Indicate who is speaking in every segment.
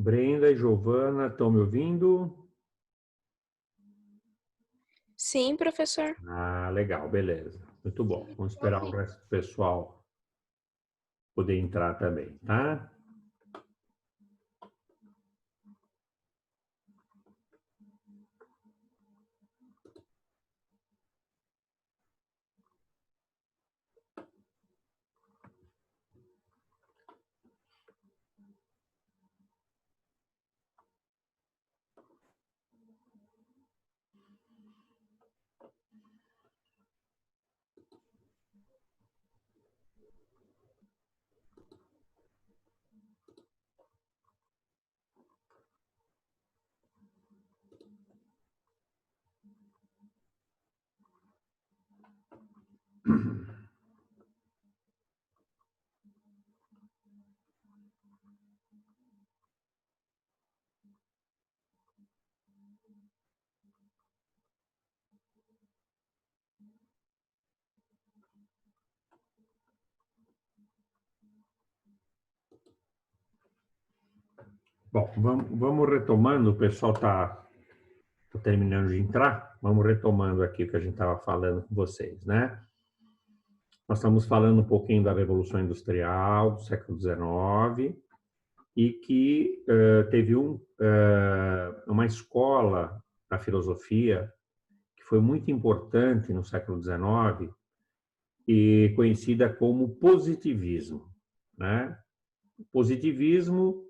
Speaker 1: Brenda e Giovana, estão me ouvindo?
Speaker 2: Sim, professor.
Speaker 1: Ah, legal, beleza. Muito bom. Vamos esperar o resto do pessoal poder entrar também, tá? Bom, vamos retomando, o pessoal está terminando de entrar, vamos retomando aqui o que a gente estava falando com vocês, né? Nós estamos falando um pouquinho da Revolução Industrial do século XIX e que teve uma escola da filosofia que foi muito importante no século XIX e conhecida como positivismo, né? Positivismo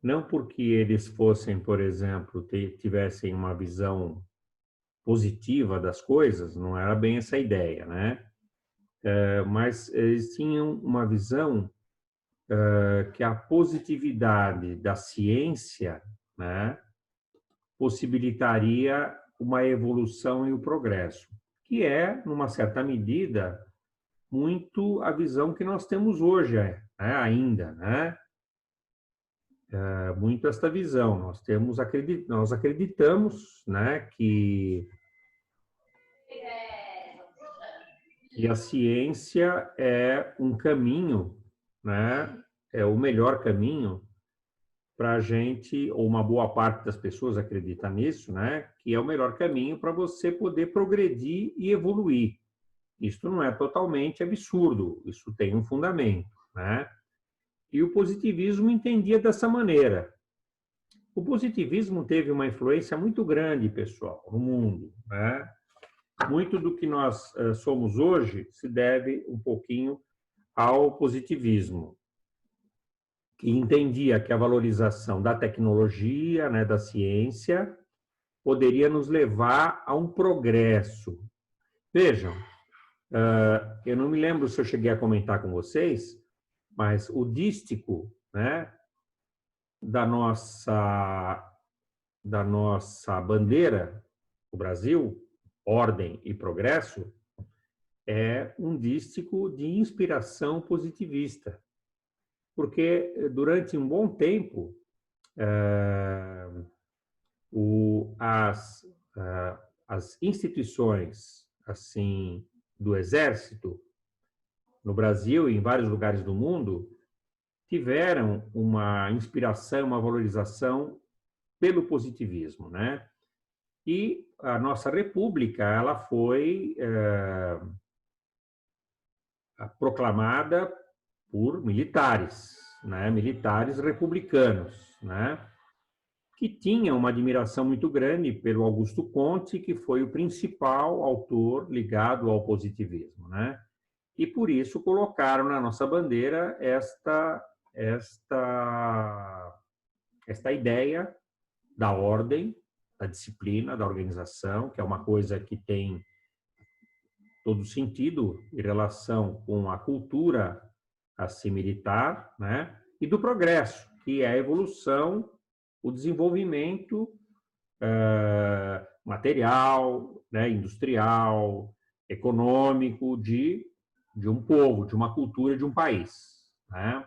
Speaker 1: não porque eles fossem, por exemplo, tivessem uma visão positiva das coisas, não era bem essa a ideia, né? Mas eles tinham uma visão que a positividade da ciência, né, possibilitaria uma evolução e o progresso, que é, numa certa medida, muito a visão que nós temos hoje, ainda, né? Muito esta visão. Nós acreditamos, né, que a ciência é um caminho, né, é o melhor caminho para a gente, ou uma boa parte das pessoas acredita nisso, né, que é o melhor caminho para você poder progredir e evoluir. Isso não é totalmente absurdo, isso tem um fundamento, né? E o positivismo entendia dessa maneira. O positivismo teve uma influência muito grande, pessoal, no mundo, né? Muito do que nós somos hoje se deve um pouquinho ao positivismo, que entendia que a valorização da tecnologia, né, da ciência, poderia nos levar a um progresso. Vejam, eu não me lembro se eu cheguei a comentar com vocês, mas o dístico, né, da nossa bandeira, o Brasil, ordem e progresso, é um dístico de inspiração positivista, porque durante um bom tempo as, as instituições assim do exército no Brasil e em vários lugares do mundo tiveram uma inspiração, uma valorização pelo positivismo, né? E a nossa república, ela foi proclamada por militares, né? Militares republicanos, né? Que tinham uma admiração muito grande pelo Augusto Conte, que foi o principal autor ligado ao positivismo, né? E por isso colocaram na nossa bandeira esta ideia da ordem, da disciplina, da organização, que é uma coisa que tem todo sentido em relação com a cultura assim militar, né? E do progresso, que é a evolução, o desenvolvimento material, né? Industrial, econômico de um povo, de uma cultura, de um país, né?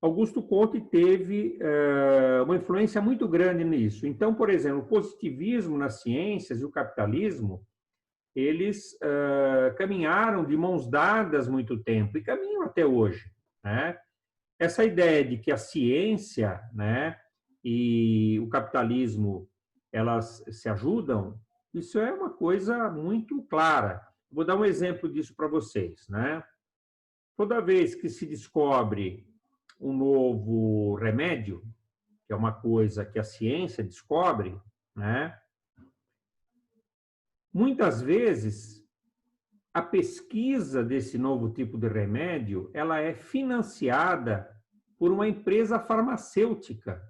Speaker 1: Augusto Conte teve uma influência muito grande nisso. Então, por exemplo, o positivismo nas ciências e o capitalismo, eles caminharam de mãos dadas muito tempo e caminham até hoje, né? essa ideia de que a ciência, né, e o capitalismo, elas se ajudam, isso é uma coisa muito clara. Vou dar um exemplo disso para vocês, né? Toda vez que se descobre um novo remédio, que é uma coisa que a ciência descobre, né? Muitas vezes a pesquisa desse novo tipo de remédio, ela é financiada por uma empresa farmacêutica,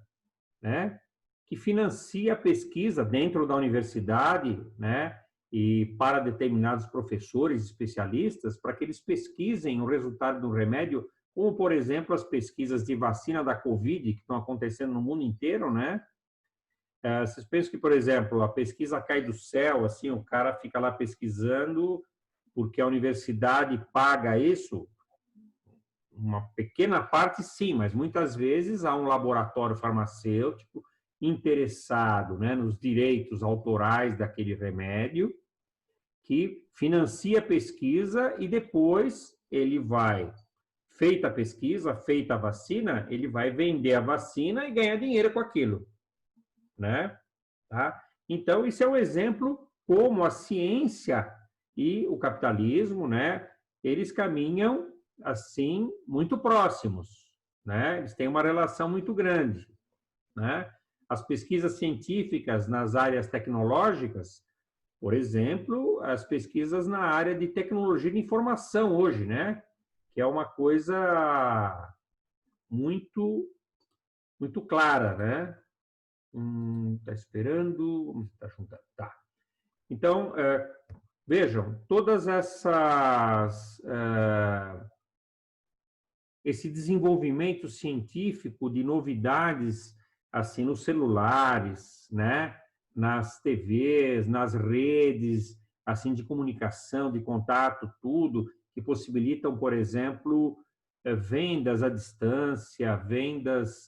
Speaker 1: né? Que financia a pesquisa dentro da universidade, né? E para determinados professores especialistas, para que eles pesquisem o resultado do remédio, como, por exemplo, as pesquisas de vacina da Covid, que estão acontecendo no mundo inteiro, né? Vocês pensam que, por exemplo, a pesquisa cai do céu, assim, o cara fica lá pesquisando porque a universidade paga isso? Uma pequena parte, sim, mas muitas vezes há um laboratório farmacêutico interessado, né, nos direitos autorais daquele remédio, que financia a pesquisa e depois ele vai, feita a pesquisa, feita a vacina, ele vai vender a vacina e ganhar dinheiro com aquilo, né? Tá? Então, isso é um exemplo como a ciência e o capitalismo, né, eles caminham assim muito próximos, né? Eles têm uma relação muito grande, né? As pesquisas científicas nas áreas tecnológicas, por exemplo, as pesquisas na área de tecnologia de informação hoje, né? Que é uma coisa muito muito clara, né? Tá esperando, tá juntando, tá. Então, vejam, todas essas esse desenvolvimento científico de novidades assim nos celulares, né, nas TVs, nas redes assim de comunicação, de contato, tudo que possibilitam, por exemplo, vendas à distância, vendas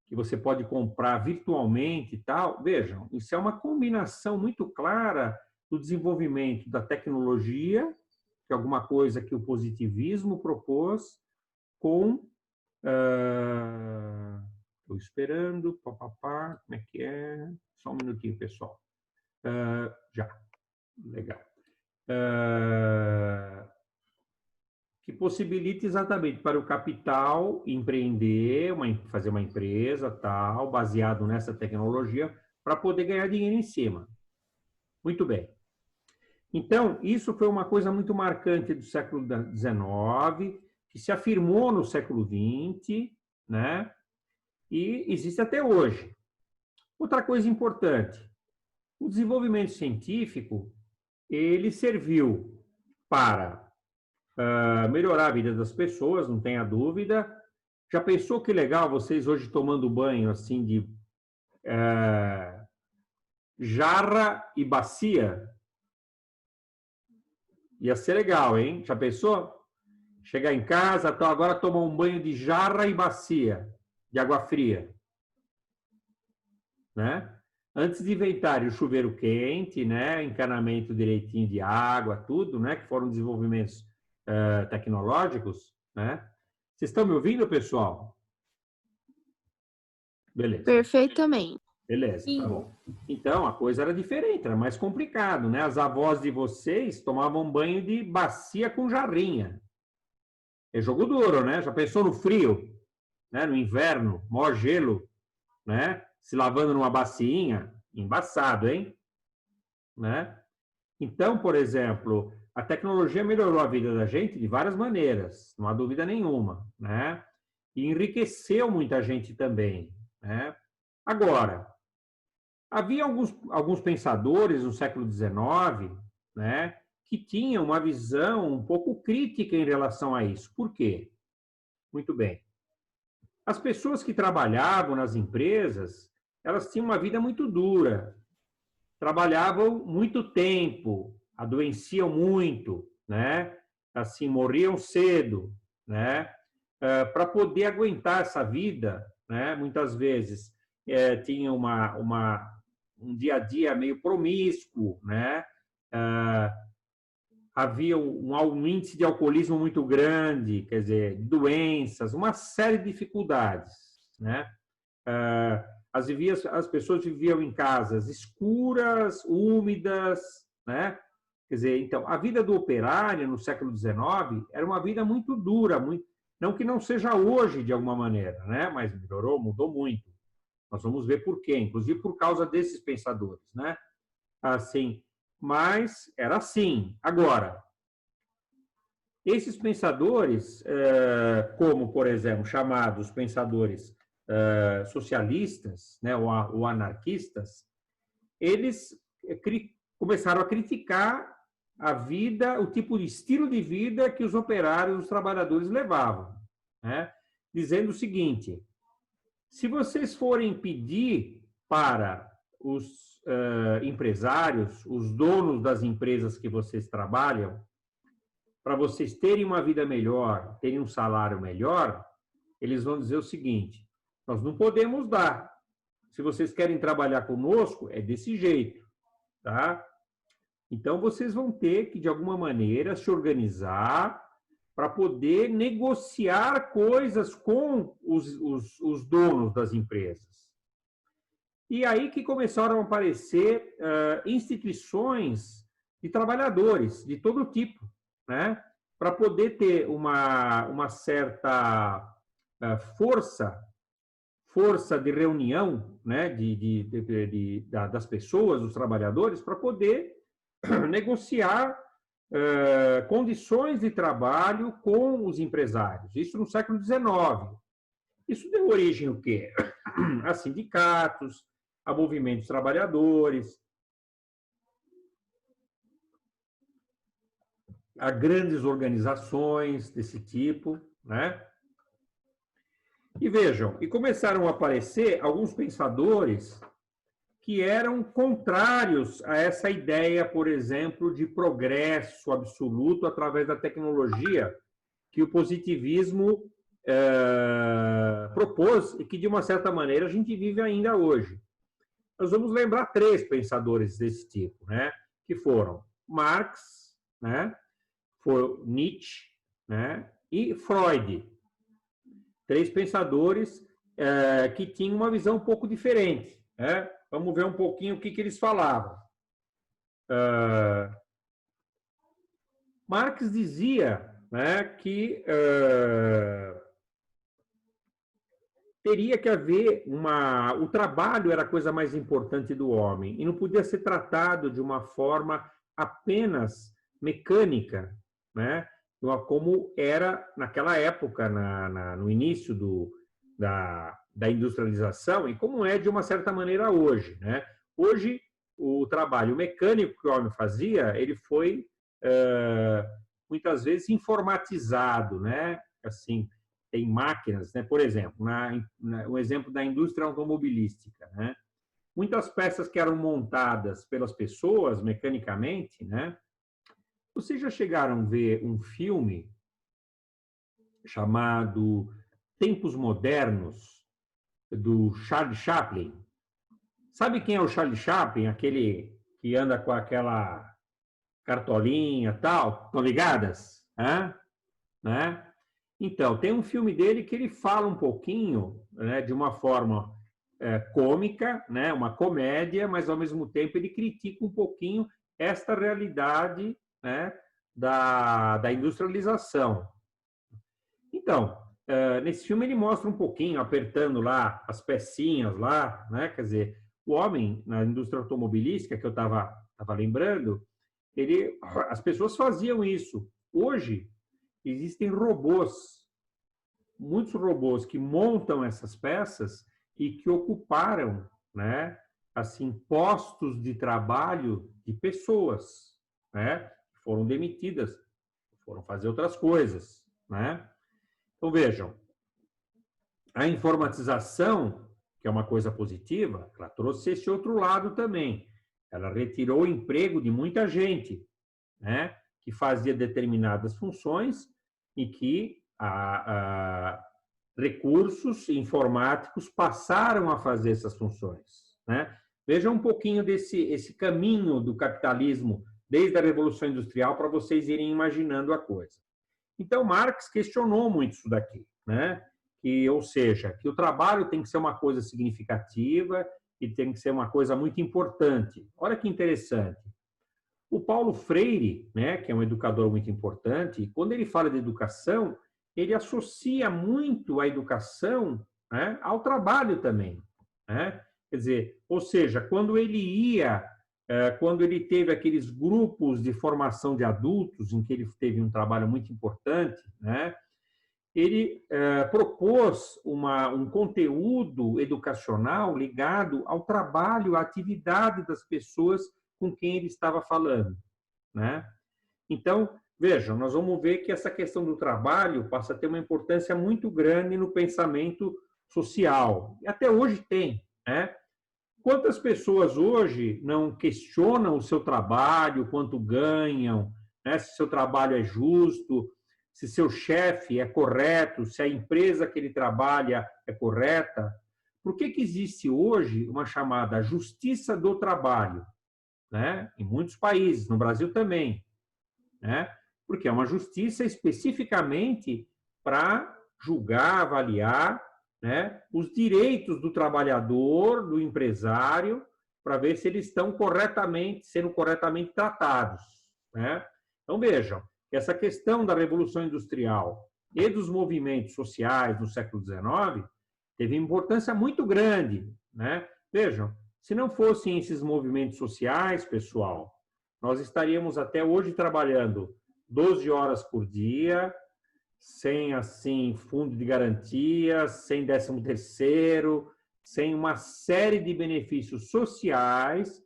Speaker 1: que você pode comprar virtualmente e tal. Vejam, isso é uma combinação muito clara do desenvolvimento da tecnologia, que é alguma coisa que o positivismo propôs, com... Estou esperando, papapá, como é que é? Só um minutinho, pessoal. Já, legal. Que possibilita exatamente para o capital empreender, fazer uma empresa, tal, baseado nessa tecnologia, para poder ganhar dinheiro em cima. Muito bem. Então, isso foi uma coisa muito marcante do século XIX, que se afirmou no século XX, né? E existe até hoje. Outra coisa importante, o desenvolvimento científico, ele serviu para melhorar a vida das pessoas, não tenha dúvida. Já pensou que legal vocês hoje tomando banho assim de jarra e bacia? Ia ser legal, hein? Já pensou? Chegar em casa, então agora tomar um banho de jarra e bacia, de água fria, né? Antes de inventarem o chuveiro quente, né, encanamento direitinho de água, tudo, né, que foram desenvolvimentos tecnológicos, né? Vocês estão me ouvindo, pessoal? Beleza.
Speaker 2: Perfeitamente.
Speaker 1: Beleza, tá bom. Então, a coisa era diferente, era mais complicado, né? As avós de vocês tomavam banho de bacia com jarrinha. É jogo duro, né? Já pensou no frio, né? No inverno, maior gelo, né? Se lavando numa bacinha, embaçado, hein? Né? Então, por exemplo, a tecnologia melhorou a vida da gente de várias maneiras, não há dúvida nenhuma, né? E enriqueceu muita gente também, né? Agora, havia alguns pensadores no século XIX, né, que tinham uma visão um pouco crítica em relação a isso. Por quê? Muito bem. As pessoas que trabalhavam nas empresas, elas tinham uma vida muito dura, trabalhavam muito tempo, adoeciam muito, né? Assim, morriam cedo, né? Para poder aguentar essa vida, né? Muitas vezes tinha um dia a dia meio promíscuo, né? havia um índice de alcoolismo muito grande, quer dizer, doenças, uma série de dificuldades, né? As pessoas viviam em casas escuras, úmidas, né? Quer dizer, então, a vida do operário no século XIX era uma vida muito dura, muito, não que não seja hoje de alguma maneira, né? Mas melhorou, mudou muito. Nós vamos ver por quê, inclusive por causa desses pensadores, né? Assim, mas era assim. Agora, esses pensadores, como, por exemplo, chamados pensadores socialistas, né, ou anarquistas, eles começaram a criticar a vida, o tipo de estilo de vida que os operários, os trabalhadores levavam, né? Dizendo o seguinte: se vocês forem pedir para os empresários, os donos das empresas que vocês trabalham, para vocês terem uma vida melhor, terem um salário melhor, eles vão dizer o seguinte: nós não podemos dar. Se vocês querem trabalhar conosco, é desse jeito, tá? Então, vocês vão ter que, de alguma maneira, se organizar para poder negociar coisas com os donos das empresas. E aí que começaram a aparecer instituições de trabalhadores de todo tipo, né? Para poder ter uma certa força de reunião, né? Das pessoas, dos trabalhadores, para poder negociar condições de trabalho com os empresários. Isso no século XIX. Isso deu origem ao quê? A sindicatos, a movimentos trabalhadores, a grandes organizações desse tipo, né? E vejam, e começaram a aparecer alguns pensadores que eram contrários a essa ideia, por exemplo, de progresso absoluto através da tecnologia que o positivismo propôs e que, de uma certa maneira, a gente vive ainda hoje. Nós vamos lembrar 3 pensadores desse tipo, né? Que foram Marx, né? Foi Nietzsche, né? E Freud. 3 pensadores que tinham uma visão um pouco diferente, né? Vamos ver um pouquinho o que eles falavam. Marx dizia, né, que teria que haver o trabalho era a coisa mais importante do homem e não podia ser tratado de uma forma apenas mecânica, né? Como era naquela época, no início da industrialização e como é de uma certa maneira hoje, né? Hoje, o trabalho mecânico que o homem fazia, ele foi muitas vezes informatizado, né? Assim, tem máquinas, né? Por exemplo, o exemplo da indústria automobilística, né? Muitas peças que eram montadas pelas pessoas mecanicamente, né? Vocês já chegaram a ver um filme chamado Tempos Modernos, do Charlie Chaplin? Sabe quem é o Charlie Chaplin? Aquele que anda com aquela cartolinha e tal? Estão ligadas? Né? Então, tem um filme dele que ele fala um pouquinho, né, de uma forma cômica, né, uma comédia, mas ao mesmo tempo ele critica um pouquinho esta realidade, né, da industrialização. Então, nesse filme ele mostra um pouquinho, apertando lá as pecinhas lá, né, quer dizer, o homem na indústria automobilística, que eu estava lembrando, as pessoas faziam isso. Hoje, existem robôs, muitos robôs que montam essas peças e que ocuparam, né, assim, postos de trabalho de pessoas, né, que foram demitidas, foram fazer outras coisas, né? Então, vejam, a informatização, que é uma coisa positiva, ela trouxe esse outro lado também. Ela retirou o emprego de muita gente, né, que fazia determinadas funções e que recursos informáticos passaram a fazer essas funções, né? Veja um pouquinho esse caminho do capitalismo desde a Revolução Industrial, para vocês irem imaginando a coisa. Então, Marx questionou muito isso daqui, né? Ou seja, que o trabalho tem que ser uma coisa significativa e tem que ser uma coisa muito importante. Olha que interessante. O Paulo Freire, né, que é um educador muito importante, quando ele fala de educação, ele associa muito a educação, né, ao trabalho também, né? Quer dizer, ou seja, quando ele teve aqueles grupos de formação de adultos, em que ele teve um trabalho muito importante, né, ele propôs um conteúdo educacional ligado ao trabalho, à atividade das pessoas com quem ele estava falando, né? Então, vejam, nós vamos ver que essa questão do trabalho passa a ter uma importância muito grande no pensamento social. E até hoje tem, né? Quantas pessoas hoje não questionam o seu trabalho, quanto ganham, né? Se seu trabalho é justo, se seu chefe é correto, se a empresa que ele trabalha é correta? Por que existe hoje uma chamada justiça do trabalho, né? Em muitos países, no Brasil também, né? Porque é uma justiça especificamente para julgar, avaliar, né, os direitos do trabalhador, do empresário, para ver se eles estão sendo corretamente tratados, né? Então, vejam, essa questão da Revolução Industrial e dos movimentos sociais no século XIX teve importância muito grande, né? Vejam, se não fossem esses movimentos sociais, pessoal, nós estaríamos até hoje trabalhando 12 horas por dia, sem, assim, fundo de garantia, sem 13º, sem uma série de benefícios sociais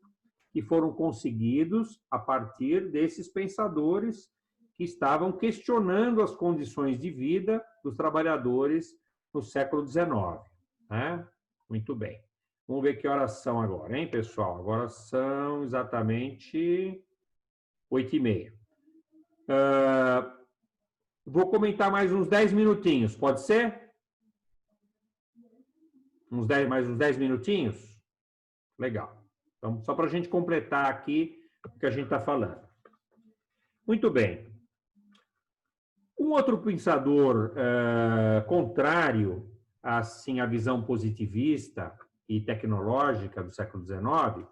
Speaker 1: que foram conseguidos a partir desses pensadores que estavam questionando as condições de vida dos trabalhadores no século XIX, né? Muito bem. Vamos ver que horas são agora, hein, pessoal? Agora são exatamente 8h30. Vou comentar mais uns 10 minutinhos, pode ser? Mais uns 10 minutinhos? Legal. Então, só para a gente completar aqui o que a gente está falando. Muito bem. Um outro pensador contrário assim, à visão positivista e tecnológica do século XIX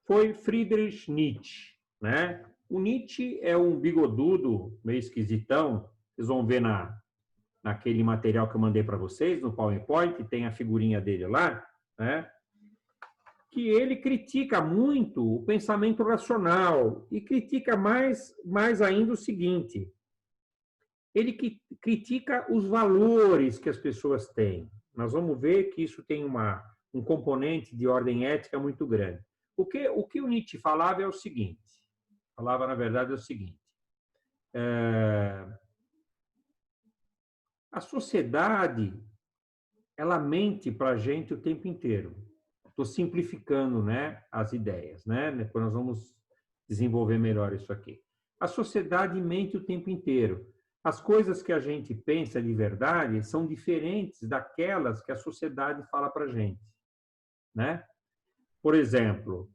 Speaker 1: foi Friedrich Nietzsche, né? O Nietzsche é um bigodudo, meio esquisitão. Vocês vão ver naquele material que eu mandei para vocês, no PowerPoint, tem a figurinha dele lá, né? Que ele critica muito o pensamento racional e critica mais ainda o seguinte: ele critica os valores que as pessoas têm. Nós vamos ver que isso tem um componente de ordem ética muito grande. O que o Nietzsche falava é o seguinte, na verdade, é o seguinte: a sociedade, ela mente para a gente o tempo inteiro. Estou simplificando, né, as ideias, né? Depois nós vamos desenvolver melhor isso aqui. A sociedade mente o tempo inteiro. As coisas que a gente pensa de verdade são diferentes daquelas que a sociedade fala para a gente, né? Por exemplo,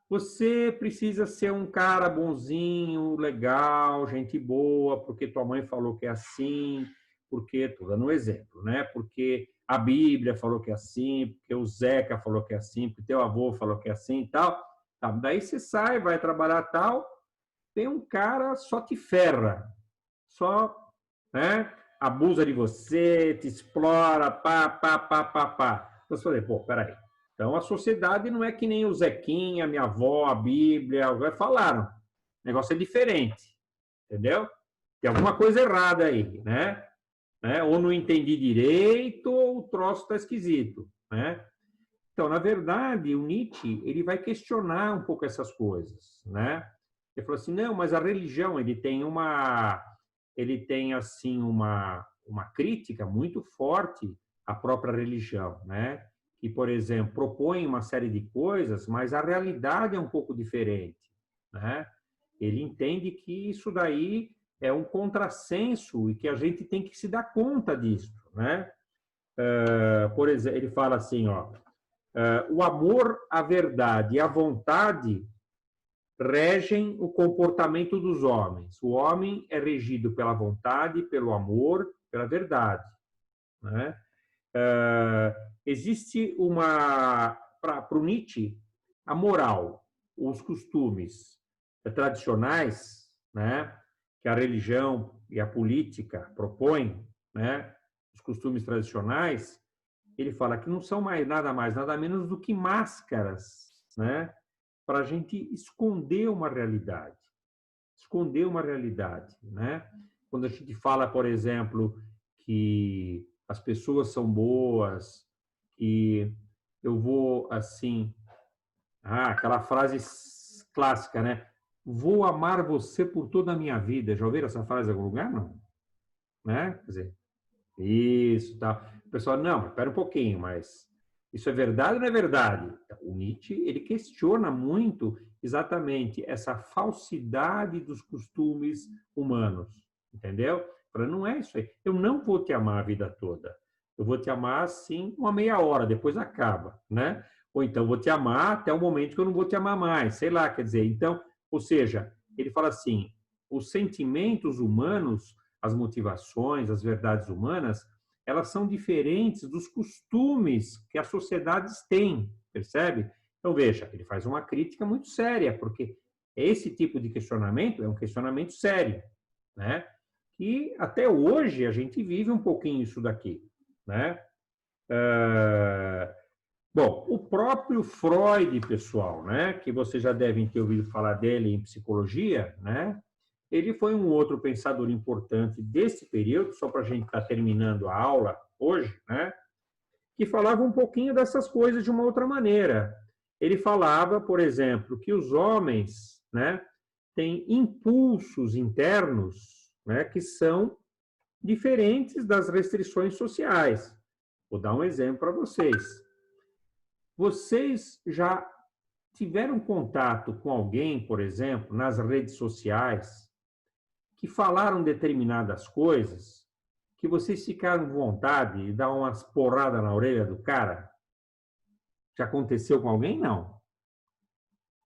Speaker 1: você precisa ser um cara bonzinho, legal, gente boa, porque tua mãe falou que é assim, porque, estou dando um exemplo, né? Porque a Bíblia falou que é assim, porque o Zeca falou que é assim, porque teu avô falou que é assim e tal. Tá, daí você sai, vai trabalhar tal, tem um cara só te ferra, só, né, abusa de você, te explora, pá. Então, você fala, pô, peraí. Então, a sociedade não é que nem o Zequinha, minha avó, a Bíblia, falaram. O negócio é diferente, entendeu? Tem alguma coisa errada aí, né? Ou não entendi direito, ou o troço está esquisito, né? Então, na verdade, o Nietzsche, ele vai questionar um pouco essas coisas, né? Ele falou assim, não, mas a religião, ele tem assim uma crítica muito forte à própria religião, né? Que, por exemplo, propõe uma série de coisas, mas a realidade é um pouco diferente, né? Ele entende que isso daí é um contrassenso e que a gente tem que se dar conta disso, né? Por exemplo, ele fala assim, ó, o amor à verdade e à vontade regem o comportamento dos homens. O homem é regido pela vontade, pelo amor, pela verdade, né? Existe para o Nietzsche, a moral, os costumes tradicionais, né, que a religião e a política propõem, né, os costumes tradicionais, ele fala que não são mais, nada menos do que máscaras, né, para a gente esconder uma realidade. Esconder uma realidade, né? Quando a gente fala, por exemplo, que as pessoas são boas, que eu vou assim, aquela frase clássica, né? Vou amar você por toda a minha vida. Já ouviram essa frase em algum lugar? Não, né? Quer dizer, isso, tá. O pessoal, não, espera um pouquinho, mas isso é verdade ou não é verdade? O Nietzsche, ele questiona muito exatamente essa falsidade dos costumes humanos, entendeu? Fala, não é isso aí. Eu não vou te amar a vida toda. Eu vou te amar, assim, uma meia hora, depois acaba, né? Ou então vou te amar até o momento que eu não vou te amar mais, sei lá, quer dizer, então, ou seja, ele fala assim, os sentimentos humanos, as motivações, as verdades humanas, elas são diferentes dos costumes que as sociedades têm, percebe? Então, veja, ele faz uma crítica muito séria, porque esse tipo de questionamento é um questionamento sério, né? E até hoje a gente vive um pouquinho isso daqui, né? Bom, o próprio Freud, pessoal, né, que vocês já devem ter ouvido falar dele em psicologia, né, ele foi um outro pensador importante desse período, só para a gente estar terminando a aula hoje, né, que falava um pouquinho dessas coisas de uma outra maneira. Ele falava, por exemplo, que os homens, né, têm impulsos internos, né, que são diferentes das restrições sociais. Vou dar um exemplo para vocês. Vocês já tiveram contato com alguém, por exemplo, nas redes sociais, que falaram determinadas coisas, que vocês ficaram com vontade de dar umas porradas na orelha do cara? Já aconteceu com alguém? Não.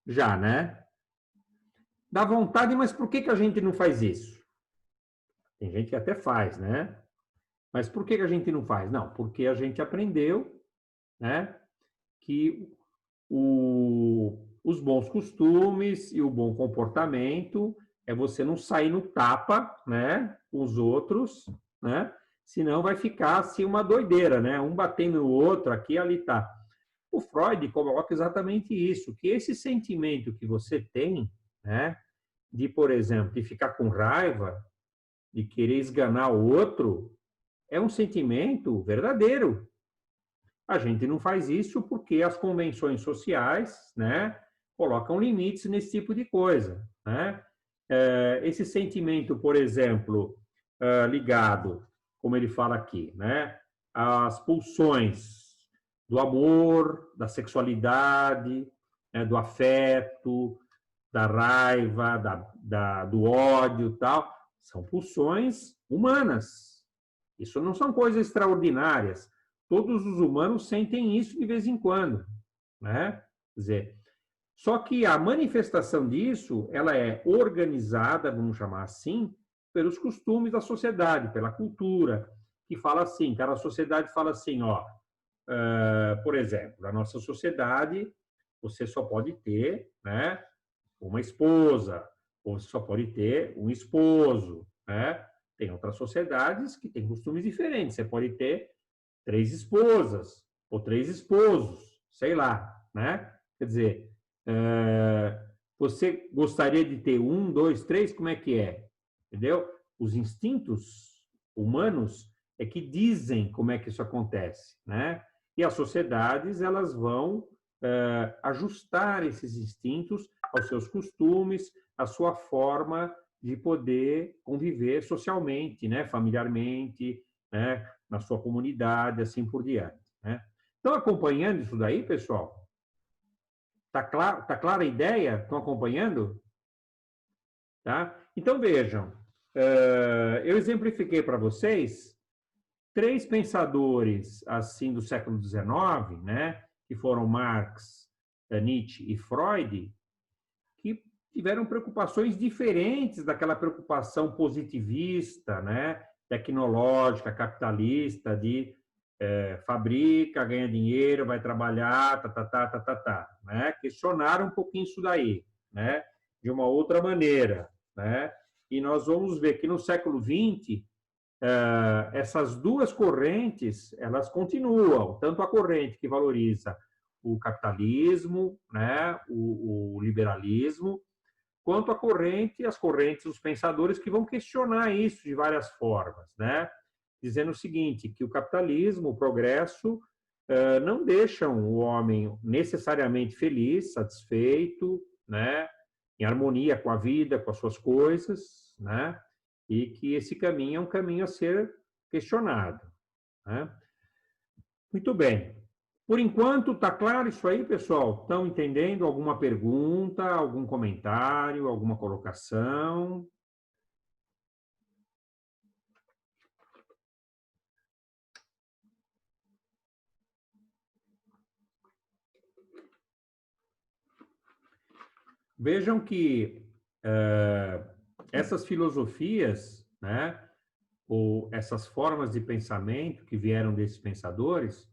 Speaker 1: Já, né? Dá vontade, mas por que a gente não faz isso? Tem gente que até faz, né? Mas por que a gente não faz? Não, porque a gente aprendeu, né, que os bons costumes e o bom comportamento é você não sair no tapa, né, com os outros, né? Senão vai ficar assim uma doideira, né? Um batendo no outro, aqui e ali tá. O Freud coloca exatamente isso, que esse sentimento que você tem, né, de, por exemplo, de ficar com raiva, de querer esganar o outro, é um sentimento verdadeiro. A gente não faz isso porque as convenções sociais, né, colocam limites nesse tipo de coisa, né? Esse sentimento, por exemplo, ligado, como ele fala aqui, né, às pulsões do amor, da sexualidade, né, do afeto, da raiva, do ódio, tal, são pulsões humanas. Isso não são coisas extraordinárias. Todos os humanos sentem isso de vez em quando, né? Quer dizer, só que a manifestação disso, ela é organizada, vamos chamar assim, pelos costumes da sociedade, pela cultura, que fala assim, cada sociedade fala assim, ó, por exemplo, na nossa sociedade, você só pode ter, né, uma esposa, ou você só pode ter um esposo, né? Tem outras sociedades que têm costumes diferentes. Você pode ter 3 esposas ou 3 esposos, sei lá, né? Quer dizer, você gostaria de ter 1, 2, 3? Como é que é? Entendeu? Os instintos humanos é que dizem como é que isso acontece, né? E as sociedades, elas vão ajustar esses instintos aos seus costumes, à sua forma de poder conviver socialmente, né? Familiarmente, né? Na sua comunidade, assim por diante, né? Estão acompanhando isso daí, pessoal? Tá clara a ideia? Estão acompanhando? Tá? Então, vejam, eu exemplifiquei para vocês 3 pensadores assim do século XIX, né, que foram Marx, Nietzsche e Freud, que tiveram preocupações diferentes daquela preocupação positivista, né? Tecnológica, capitalista, de fabrica, ganha dinheiro, vai trabalhar, né? Questionaram um pouquinho isso daí, né? De uma outra maneira, né? E nós vamos ver que no século XX, essas duas correntes, elas continuam, tanto a corrente que valoriza o capitalismo, né? O liberalismo, quanto as correntes dos pensadores que vão questionar isso de várias formas, né? Dizendo o seguinte, que o capitalismo, o progresso, não deixam o homem necessariamente feliz, satisfeito, né? Em harmonia com a vida, com as suas coisas, né? E que esse caminho é um caminho a ser questionado, né? Muito bem. Por enquanto, está claro isso aí, pessoal? Estão entendendo? Alguma pergunta, algum comentário, alguma colocação? Vejam que essas filosofias, né, ou essas formas de pensamento que vieram desses pensadores,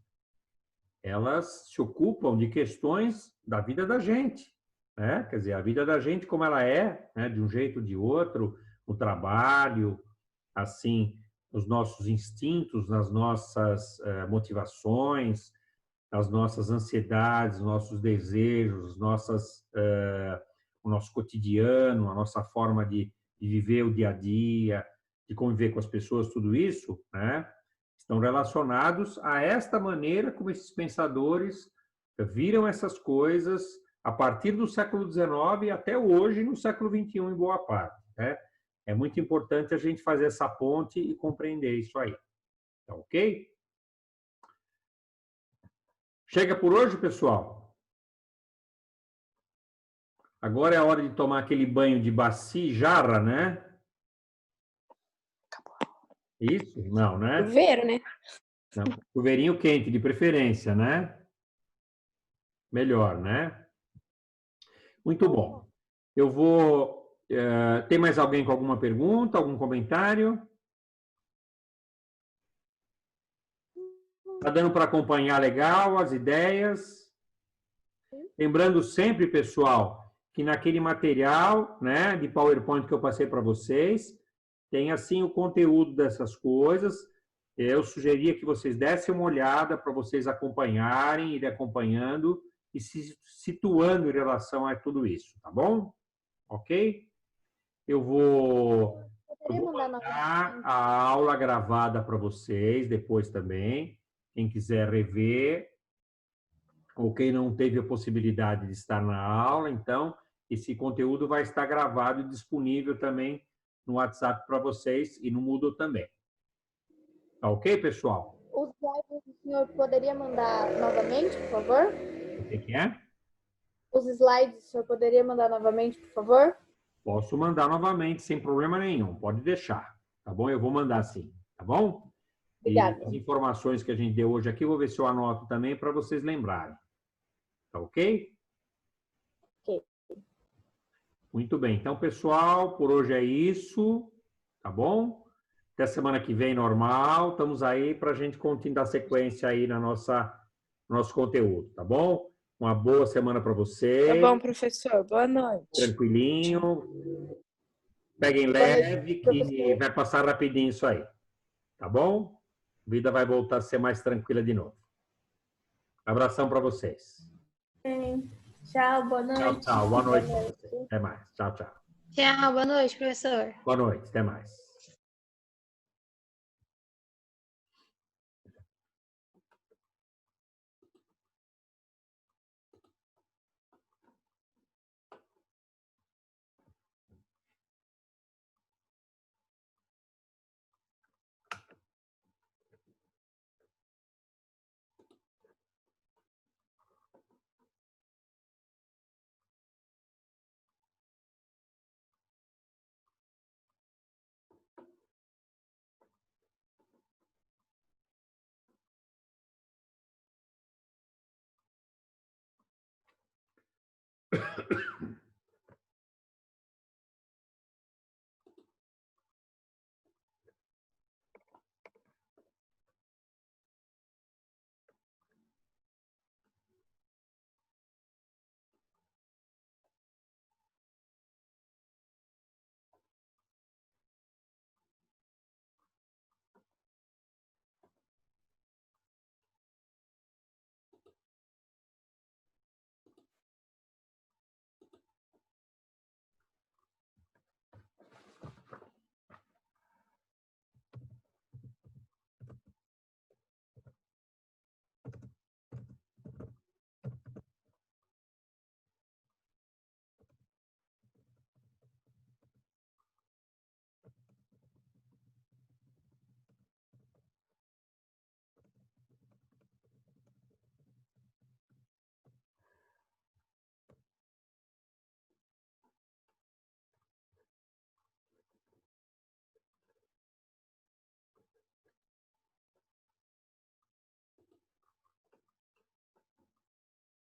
Speaker 1: elas se ocupam de questões da vida da gente, né? Quer dizer, a vida da gente como ela é, né, de um jeito ou de outro, o trabalho, assim, os nossos instintos, nas nossas motivações, as nossas ansiedades, nossos desejos, o nosso cotidiano, a nossa forma de viver o dia a dia, de conviver com as pessoas, tudo isso, né, estão relacionados a esta maneira como esses pensadores viram essas coisas a partir do século XIX até hoje, no século XXI, em boa parte, né? É muito importante a gente fazer essa ponte e compreender isso aí. Tá ok? Chega por hoje, pessoal? Agora é a hora de tomar aquele banho de bacia e jarra, né? Isso? Não, né?
Speaker 2: Chuveiro, né?
Speaker 1: Não. Chuveirinho quente, de preferência, né? Melhor, né? Muito bom. Eu vou... tem mais alguém com alguma pergunta, algum comentário? Está dando para acompanhar legal as ideias? Lembrando sempre, pessoal, que naquele material, né, de PowerPoint que eu passei para vocês, tem assim o conteúdo dessas coisas. Eu sugeria que vocês dessem uma olhada para vocês acompanharem, ir acompanhando e se situando em relação a tudo isso, tá bom? Ok? Eu vou mandar a aula gravada para vocês depois também. Quem quiser rever, ou quem não teve a possibilidade de estar na aula, então, esse conteúdo vai estar gravado e disponível também no WhatsApp para vocês e no Moodle também. Tá ok, pessoal?
Speaker 3: Os slides o senhor poderia mandar novamente, por favor?
Speaker 1: O que é?
Speaker 3: Os slides o senhor poderia mandar novamente, por favor?
Speaker 1: Posso mandar novamente, sem problema nenhum. Pode deixar, tá bom? Eu vou mandar sim, tá bom?
Speaker 3: Obrigada.
Speaker 1: E as informações que a gente deu hoje aqui, eu vou ver se eu anoto também para vocês lembrarem. Tá ok?
Speaker 3: Ok.
Speaker 1: Muito bem. Então, pessoal, por hoje é isso, tá bom? Até semana que vem, normal. Estamos aí para a gente continuar a sequência aí no nosso conteúdo, tá bom? Uma boa semana para vocês.
Speaker 2: Tá bom, professor. Boa noite.
Speaker 1: Tranquilinho. Peguem leve, que vai passar rapidinho isso aí. Tá bom? A vida vai voltar a ser mais tranquila de novo. Abração para vocês.
Speaker 3: Tchau, boa noite.
Speaker 1: Tchau, tchau. Boa noite para vocês. Até mais. Tchau, tchau.
Speaker 4: Tchau, boa noite, professor.
Speaker 1: Boa noite. Até mais.